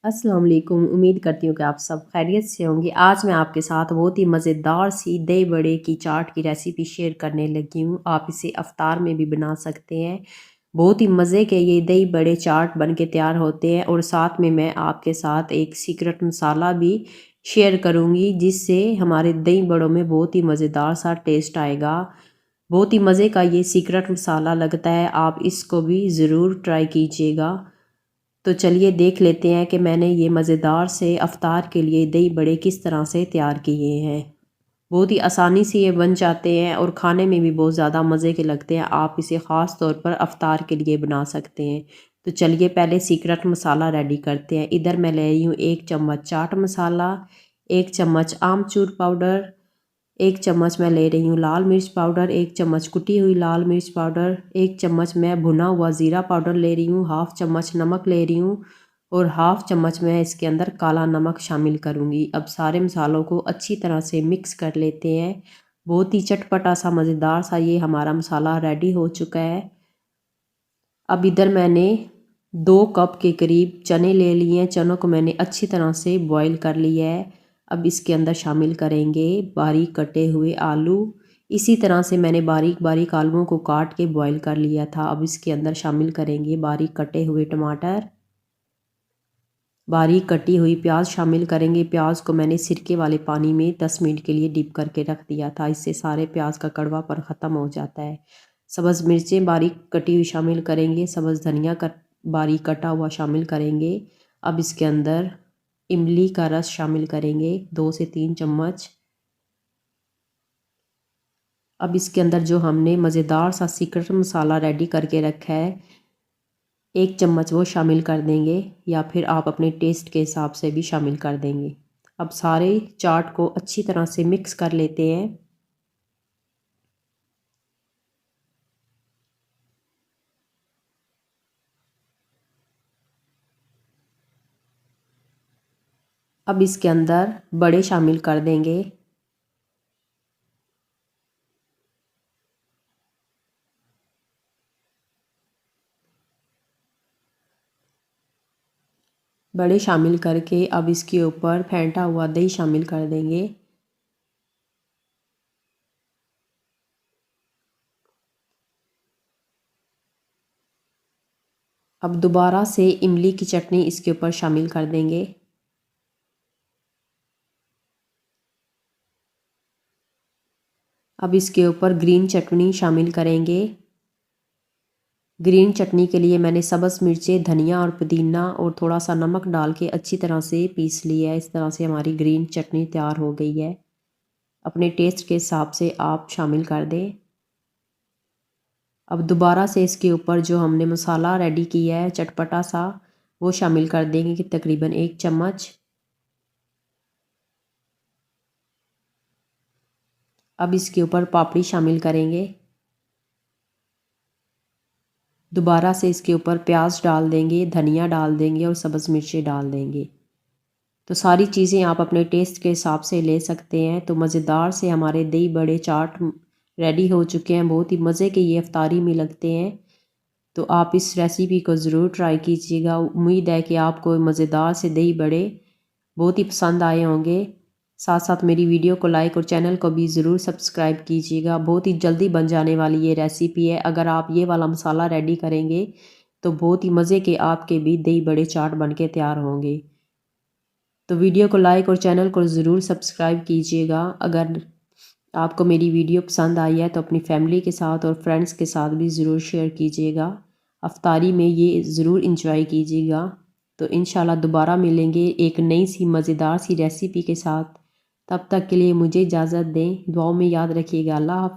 अस्सलाम वालेकुम। उम्मीद करती हूँ कि आप सब खैरियत से होंगे। आज मैं आपके साथ बहुत ही मज़ेदार सी दही बड़े की चाट की रेसिपी शेयर करने लगी हूँ। आप इसे अफ्तार में भी बना सकते हैं। बहुत ही मज़े के ये दही बड़े चाट बन के तैयार होते हैं और साथ में मैं आपके साथ एक सीक्रेट मसाला भी शेयर करूँगी जिससे हमारे दही बड़ों में बहुत ही मज़ेदार सा टेस्ट आएगा। बहुत ही मज़े का ये सीक्रेट मसाला लगता है, आप इसको भी ज़रूर ट्राई कीजिएगा। तो चलिए देख लेते हैं कि मैंने ये मज़ेदार से अफ्तार के लिए दही बड़े किस तरह से तैयार किए हैं। बहुत ही आसानी से ये बन जाते हैं और खाने में भी बहुत ज़्यादा मज़े के लगते हैं। आप इसे ख़ास तौर पर अफ्तार के लिए बना सकते हैं। तो चलिए पहले सीक्रेट मसाला रेडी करते हैं। इधर मैं ले रही हूँ 1 चम्मच चाट मसाला, 1 चम्मच आमचूर पाउडर, 1 चम्मच मैं ले रही हूँ लाल मिर्च पाउडर, 1 चम्मच कुटी हुई लाल मिर्च पाउडर, 1 चम्मच मैं भुना हुआ ज़ीरा पाउडर ले रही हूँ, हाफ़ चम्मच नमक ले रही हूँ और हाफ़ चम्मच मैं इसके अंदर काला नमक शामिल करूँगी। अब सारे मसालों को अच्छी तरह से मिक्स कर लेते हैं। बहुत ही चटपटा सा मज़ेदार सा ये हमारा मसाला रेडी हो चुका है। अब इधर मैंने 2 कप के करीब चने ले लिए हैं। चनों को मैंने अच्छी तरह से बॉईल कर लिया है। अब इसके अंदर शामिल करेंगे बारीक कटे हुए आलू। इसी तरह से मैंने बारीक बारीक आलूओं को काट के बॉईल कर लिया था। अब इसके अंदर शामिल करेंगे बारीक कटे हुए टमाटर, बारीक कटी हुई प्याज शामिल करेंगे। प्याज को मैंने सिरके वाले पानी में 10 मिनट के लिए डिप करके रख दिया था। इससे सारे प्याज का कड़वापन ख़त्म हो जाता है। सब्ज़ मिर्चें बारीक कटी हुई शामिल करेंगे। सब्ज़ धनिया बारीक कटा हुआ शामिल करेंगे। अब इसके अंदर इमली का रस शामिल करेंगे 2 से 3 चम्मच। अब इसके अंदर जो हमने मज़ेदार सा सीक्रेट मसाला रेडी करके रखा है 1 चम्मच वो शामिल कर देंगे या फिर आप अपने टेस्ट के हिसाब से भी शामिल कर देंगे। अब सारे चाट को अच्छी तरह से मिक्स कर लेते हैं। अब इसके अंदर बड़े शामिल कर देंगे। बड़े शामिल करके अब इसके ऊपर फेंटा हुआ दही शामिल कर देंगे। अब दोबारा से इमली की चटनी इसके ऊपर शामिल कर देंगे। अब इसके ऊपर ग्रीन चटनी शामिल करेंगे। ग्रीन चटनी के लिए मैंने सब्ज़ मिर्चें, धनिया और पुदीना और थोड़ा सा नमक डाल के अच्छी तरह से पीस लिया है। इस तरह से हमारी ग्रीन चटनी तैयार हो गई है। अपने टेस्ट के हिसाब से आप शामिल कर दें। अब दोबारा से इसके ऊपर जो हमने मसाला रेडी किया है चटपटा सा वो शामिल कर देंगे कि तकरीबन 1 चम्मच। अब इसके ऊपर पापड़ी शामिल करेंगे। दोबारा से इसके ऊपर प्याज डाल देंगे, धनिया डाल देंगे और सब्ज़ मिर्चें डाल देंगे। तो सारी चीज़ें आप अपने टेस्ट के हिसाब से ले सकते हैं। तो मज़ेदार से हमारे दही बड़े चाट रेडी हो चुके हैं। बहुत ही मज़े के ये इफ्तारी में लगते हैं। तो आप इस रेसिपी को ज़रूर ट्राई कीजिएगा। उम्मीद है कि आपको मज़ेदार से दही बड़े बहुत ही पसंद आए होंगे। साथ साथ मेरी वीडियो को लाइक और चैनल को भी ज़रूर सब्सक्राइब कीजिएगा। बहुत ही जल्दी बन जाने वाली ये रेसिपी है। अगर आप ये वाला मसाला रेडी करेंगे तो बहुत ही मज़े के आपके भी दही बड़े चाट बन के तैयार होंगे। तो वीडियो को लाइक और चैनल को ज़रूर सब्सक्राइब कीजिएगा। अगर आपको मेरी वीडियो पसंद आई है तो अपनी फैमिली के साथ और फ्रेंड्स के साथ भी ज़रूर शेयर कीजिएगा। अफ्तारी में ये ज़रूर इंजॉय कीजिएगा। तो इंशाल्लाह दोबारा मिलेंगे एक नई सी मज़ेदार सी रेसिपी के साथ। तब तक के लिए मुझे इजाज़त दें। दुआओं में याद रखिएगा। अल्लाह हाफ़िज़।